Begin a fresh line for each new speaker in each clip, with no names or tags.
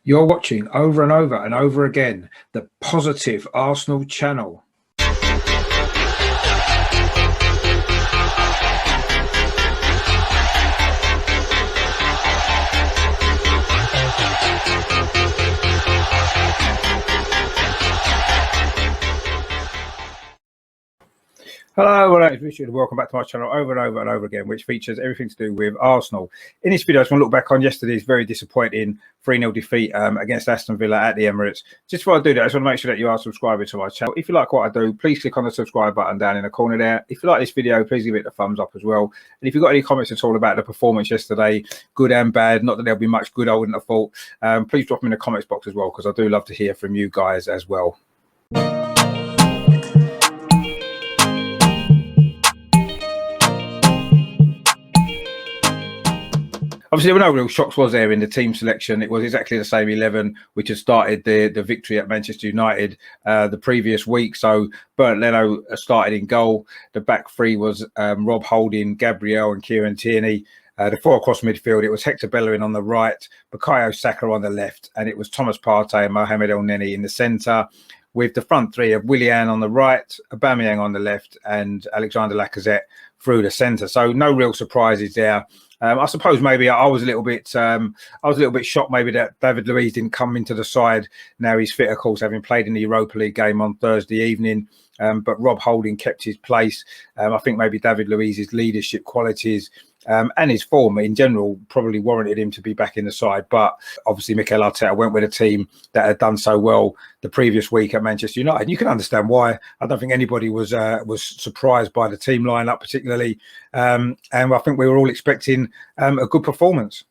You're watching over and over and over again the Positive Arsenal channel. Hello, it's Richard. Welcome back to my channel over and over and over again, which features everything to do with Arsenal. In this video, I just want to look back on yesterday's very disappointing 3-0 defeat against Aston Villa at the Emirates. Just before I do that, I just want to make sure that you are subscribing to my channel. If you like what I do, please click on the subscribe button down in the corner there. If you like this video, please give it a thumbs up as well. And if you've got any comments at all about the performance yesterday, good and bad, not that there'll be much good, I wouldn't have thought, please drop them in the comments box as well, because I do love to hear from you guys as well. Obviously, there were no real shocks, was there, in the team selection? It was exactly the same 11 which had started the victory at Manchester United the previous week. So Bernd Leno started in goal. The back three was Rob Holding, Gabriel and Kieran Tierney. The four across midfield, it was Hector Bellerin on the right, Bukayo Saka on the left, and it was Thomas Partey and Mohamed El-Neni in the centre, with the front three of Willian on the right, Aubameyang on the left, and Alexander Lacazette through the centre. So no real surprises there. I suppose maybe I was a little bit shocked maybe that David Luiz didn't come into the side. Now he's fit, of course, having played in the Europa League game on Thursday evening. But Rob Holding kept his place. I think maybe David Luiz's leadership qualities and his form in general probably warranted him to be back in the side. But obviously Mikel Arteta went with a team that had done so well the previous week at Manchester United. You can understand why. I don't think anybody was surprised by the team lineup particularly. And I think we were all expecting a good performance.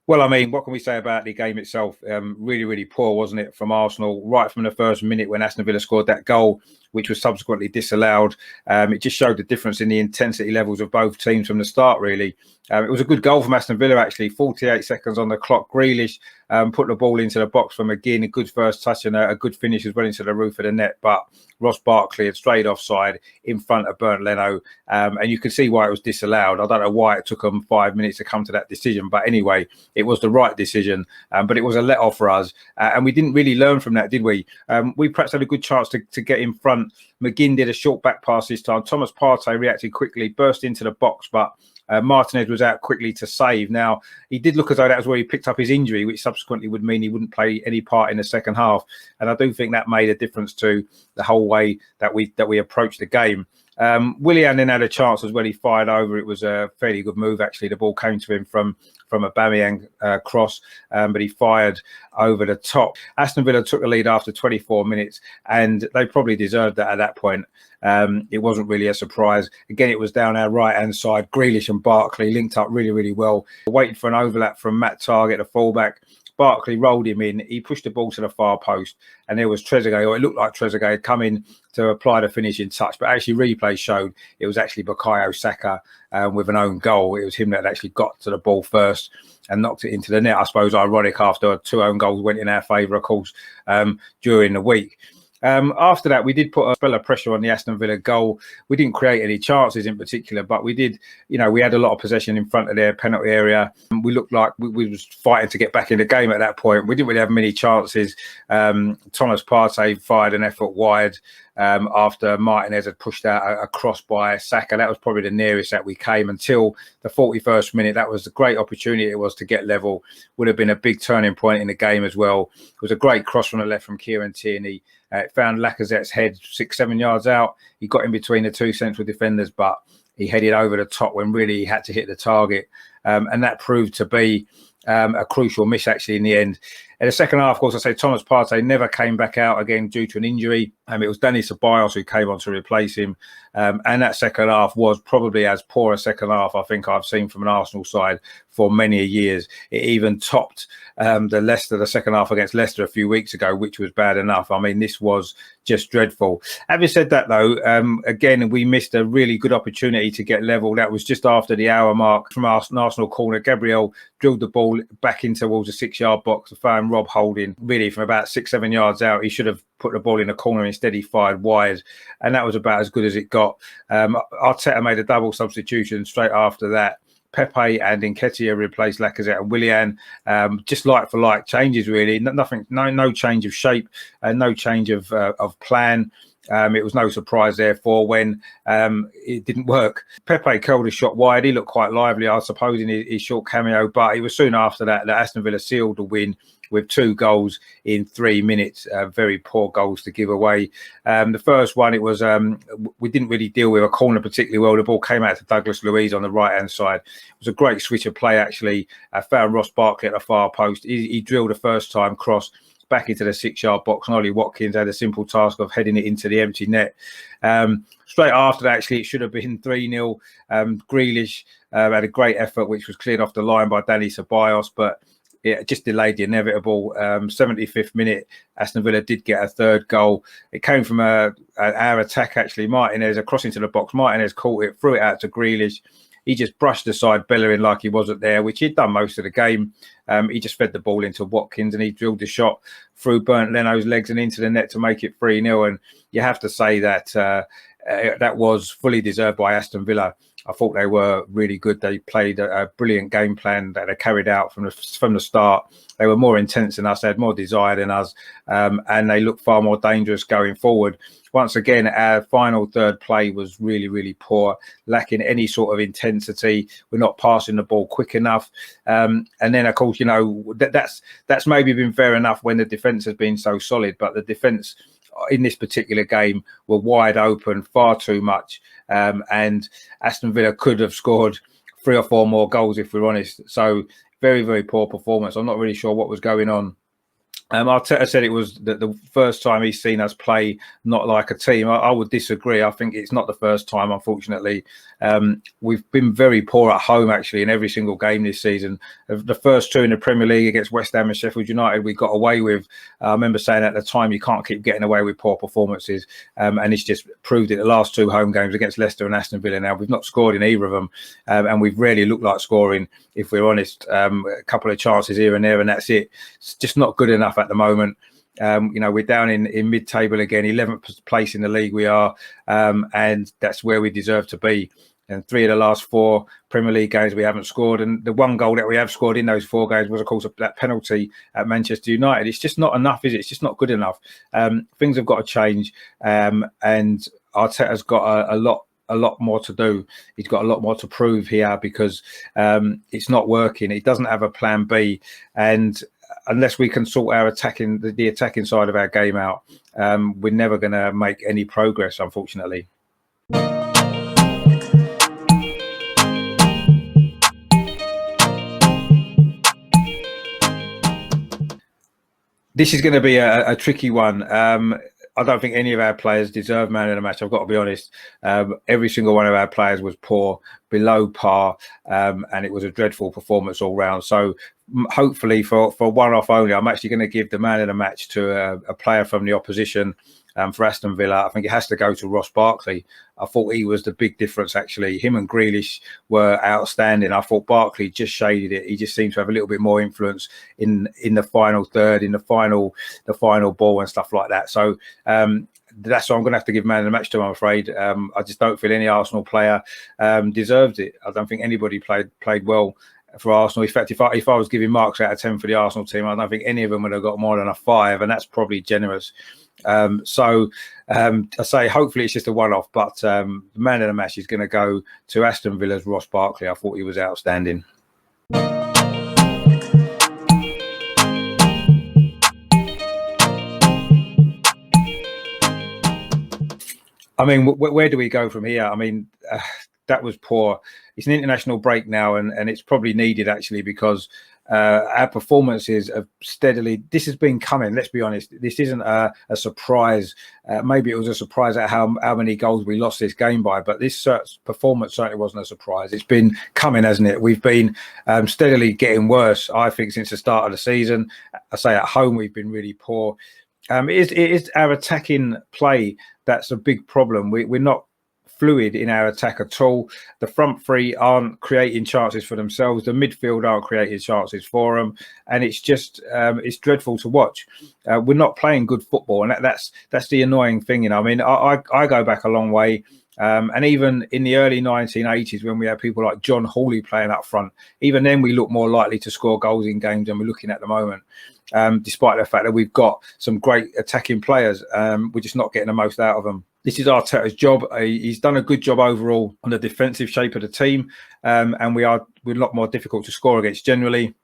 Well, I mean, what can we say about the game itself? Really, really poor, wasn't it, from Arsenal? Right from the first minute when Aston Villa scored that goal, which was subsequently disallowed. It just showed the difference in the intensity levels of both teams from the start, really. It was a good goal from Aston Villa, actually. 48 seconds on the clock. Grealish put the ball into the box from McGinn. A good first touch and a good finish as well into the roof of the net. But Ross Barkley had strayed offside in front of Bernd Leno. And you could see why it was disallowed. I don't know why it took them 5 minutes to come to that decision. But anyway, it was the right decision. But it was a let-off for us. And we didn't really learn from that, did we? We perhaps had a good chance to get in front. McGinn did a short back pass this time. Thomas Partey reacted quickly, burst into the box, but Martinez was out quickly to save. Now, he did look as though that was where he picked up his injury, which subsequently would mean he wouldn't play any part in the second half. And I do think that made a difference to the whole way that we approached the game. Willian then had a chance as well. He fired over. It was a fairly good move, actually. The ball came to him from a Aubameyang cross, but he fired over the top. Aston Villa took the lead after 24 minutes, and they probably deserved that at that point. It wasn't really a surprise. Again, it was down our right-hand side. Grealish and Barkley linked up really, really well. Waited for an overlap from Matt Targett, the fullback. Barkley rolled him in. He pushed the ball to the far post, and there was Trezeguet, or it looked like Trezeguet had come in to apply the finishing touch. But actually, replay showed it was actually Bukayo Saka with an own goal. It was him that actually got to the ball first and knocked it into the net. I suppose ironic after 2 own goals went in our favour, of course, during the week. After that, we did put a spell of pressure on the Aston Villa goal. We didn't create any chances in particular, but we did, we had a lot of possession in front of their penalty area. We looked like we was fighting to get back in the game at that point. We didn't really have many chances. Thomas Partey fired an effort wide after Martinez had pushed out a cross by Saka. That was probably the nearest that we came until the 41st minute. That was a great opportunity it was to get level. Would have been a big turning point in the game as well. It was a great cross from the left from Kieran Tierney. It found Lacazette's head 6-7 yards out. He got in between the two central defenders, but he headed over the top when really he had to hit the target. And that proved to be a crucial miss, actually, in the end. In the second half, of course, I say Thomas Partey never came back out again due to an injury. It was Dani Ceballos who came on to replace him. And that second half was probably as poor a second half I think I've seen from an Arsenal side for many years. It even topped the second half against Leicester a few weeks ago, which was bad enough. I mean, this was just dreadful. Having said that, though, again, we missed a really good opportunity to get level. That was just after the hour mark from Arsenal corner. Gabriel drilled the ball back in towards the 6-yard box. The fan Rob Holding, really from about 6-7 yards out. He should have put the ball in the corner. Instead, he fired wide, and that was about as good as it got. Arteta made a double substitution straight after that. Pepe and Nketiah replaced Lacazette and Willian, just like for like changes, really. Nothing, no change of shape, no change of plan. It was no surprise, therefore, when it didn't work. Pepe curled a shot wide. He looked quite lively, I suppose, in his short cameo, but it was soon after that that Aston Villa sealed the win with 2 goals in 3 minutes. Very poor goals to give away. The first one, it was we didn't really deal with a corner particularly well. The ball came out to Douglas Luiz on the right-hand side. It was a great switch of play, actually. Found Ross Barkley at the far post. He drilled the first time, cross back into the 6-yard box, and Ollie Watkins had a simple task of heading it into the empty net. Straight after that, actually, it should have been 3-0. Grealish had a great effort, which was cleared off the line by Dani Ceballos, but it just delayed the inevitable. 75th minute, Aston Villa did get a 3rd goal. It came from our attack, actually. Martinez, a cross into the box. Martinez caught it, threw it out to Grealish. He just brushed aside Bellerin like he wasn't there, which he'd done most of the game. He just fed the ball into Watkins, and he drilled the shot through Bernd Leno's legs and into the net to make it 3-0. And you have to say that that was fully deserved by Aston Villa. I thought they were really good. They played a brilliant game plan that they carried out from the start. They were more intense than us. They had more desire than us, and they looked far more dangerous going forward. Once again, our final third play was really, really poor, lacking any sort of intensity. We're not passing the ball quick enough. And then, of course, you know, that's maybe been fair enough when the defence has been so solid, but the defence in this particular game were wide open far too much. And Aston Villa could have scored 3 or 4 more goals, if we're honest. So very, very poor performance. I'm not really sure what was going on. Arteta said it was the first time he's seen us play not like a team. I would disagree. I think it's not the first time, unfortunately. We've been very poor at home, actually, in every single game this season. The first 2 in the Premier League against West Ham and Sheffield United, we got away with. I remember saying at the time, you can't keep getting away with poor performances. And it's just proved it. The last 2 home games against Leicester and Aston Villa now, we've not scored in either of them. And we've rarely looked like scoring, if we're honest. A couple of chances here and there, and that's it. It's just not good enough at the moment. You know, we're down in mid-table again, 11th place in the league we are, and that's where we deserve to be. And 3 of the last 4 Premier League games we haven't scored, and the 1 goal that we have scored in those 4 games was, of course, that penalty at Manchester United. It's just not enough, is it? It's just not good enough. Things have got to change, and Arteta's got a lot more to do. He's got a lot more to prove here, because it's not working. He doesn't have a plan B, and unless we can sort our the attacking side of our game out, we're never going to make any progress, unfortunately. This is going to be a tricky one. I don't think any of our players deserve man of the match. I've got to be honest. Every single one of our players was poor, below par, and it was a dreadful performance all round. So hopefully for one off only, I'm actually going to give the man of the match to a player from the opposition. For Aston Villa, I think it has to go to Ross Barkley. I thought he was the big difference, actually. Him and Grealish were outstanding. I thought Barkley just shaded it. He just seemed to have a little bit more influence in the final third, in the final ball and stuff like that. So that's what I'm going to have to give man of the match to, I'm afraid. I just don't feel any Arsenal player deserved it. I don't think anybody played well for Arsenal. In fact, if I was giving marks out of 10 for the Arsenal team, I don't think any of them would have got more than a 5, and that's probably generous. I say hopefully it's just a one-off, but the man of the match is going to go to Aston Villa's Ross Barkley. I thought he was outstanding. I mean, where do we go from here? I mean, that was poor. It's an international break now, and it's probably needed, actually, because our performances have steadily. This has been coming. Let's be honest. This isn't a surprise. Maybe it was a surprise at how many goals we lost this game by, but this performance certainly wasn't a surprise. It's been coming, hasn't it? We've been steadily getting worse, I think, since the start of the season. I say at home we've been really poor. It is our attacking play that's a big problem. We're not fluid in our attack at all. The front three aren't creating chances for themselves. The midfield aren't creating chances for them, and it's just it's dreadful to watch. We're not playing good football, and that's the annoying thing. I mean, I go back a long way. And even in the early 1980s, when we had people like John Hawley playing up front, even then we looked more likely to score goals in games than we're looking at the moment. Despite the fact that we've got some great attacking players, we're just not getting the most out of them. This is Arteta's job. He's done a good job overall on the defensive shape of the team, and we're a lot more difficult to score against generally.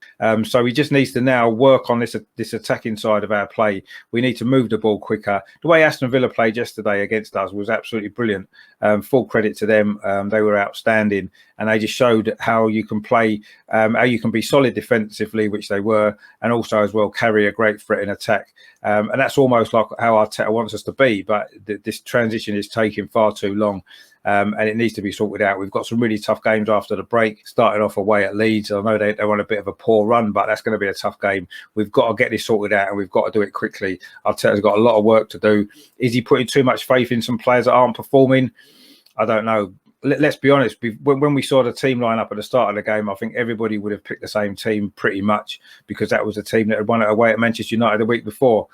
So he just needs to now work on this attacking side of our play. We need to move the ball quicker. The way Aston Villa played yesterday against us was absolutely brilliant. Full credit to them. They were outstanding, and they just showed how you can play, how you can be solid defensively, which they were, and also as well carry a great threat in attack. And that's almost like how Arteta wants us to be, but this transition is taking far too long. And it needs to be sorted out. We've got some really tough games after the break, starting off away at Leeds. I know they want a bit of a poor run, but that's going to be a tough game. We've got to get this sorted out, and we've got to do it quickly. Arteta's got a lot of work to do. Is he putting too much faith in some players that aren't performing? I don't know. Let's be honest, when we saw the team line up at the start of the game, I think everybody would have picked the same team pretty much, because that was the team that had won it away at Manchester United the week before.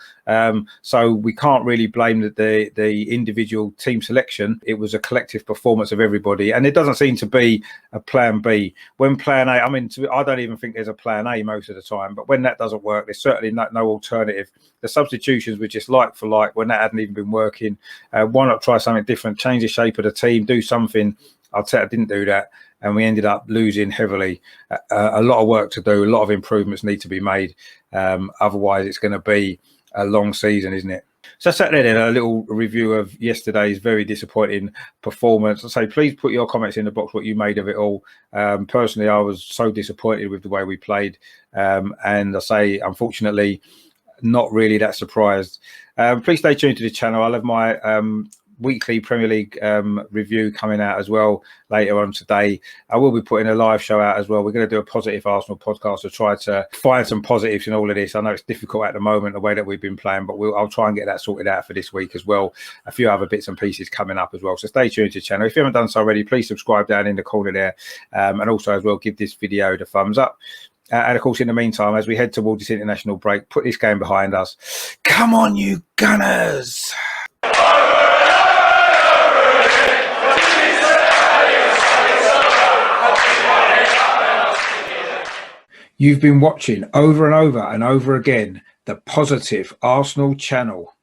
So we can't really blame the individual team selection. It was a collective performance of everybody, and it doesn't seem to be a plan B. When plan A, I mean, I don't even think there's a plan A most of the time, but when that doesn't work, there's certainly no alternative. The substitutions were just like for like when that hadn't even been working. Why not try something different, change the shape of the team, do something? Arteta didn't do that, and we ended up losing heavily. A lot of work to do, a lot of improvements need to be made. Otherwise, it's going to be a long season, isn't it? So Saturday then, a little review of yesterday's very disappointing performance. I say, please put your comments in the box what you made of it all. Personally, I was so disappointed with the way we played, and I say, unfortunately, not really that surprised. Please stay tuned to the channel. I'll have my weekly Premier League review coming out as well later on today. I will be putting a live show out as well. We're going to do a positive Arsenal podcast to try to find some positives in all of this. I know it's difficult at the moment, the way that we've been playing, but I'll try and get that sorted out for this week as well. A few other bits and pieces coming up as well. So stay tuned to the channel. If you haven't done so already, please subscribe down in the corner there. And also as well, give this video the thumbs up. And of course, in the meantime, as we head towards this international break, put this game behind us. Come on, you Gunners! You've been watching over and over and over again the Positive Arsenal channel.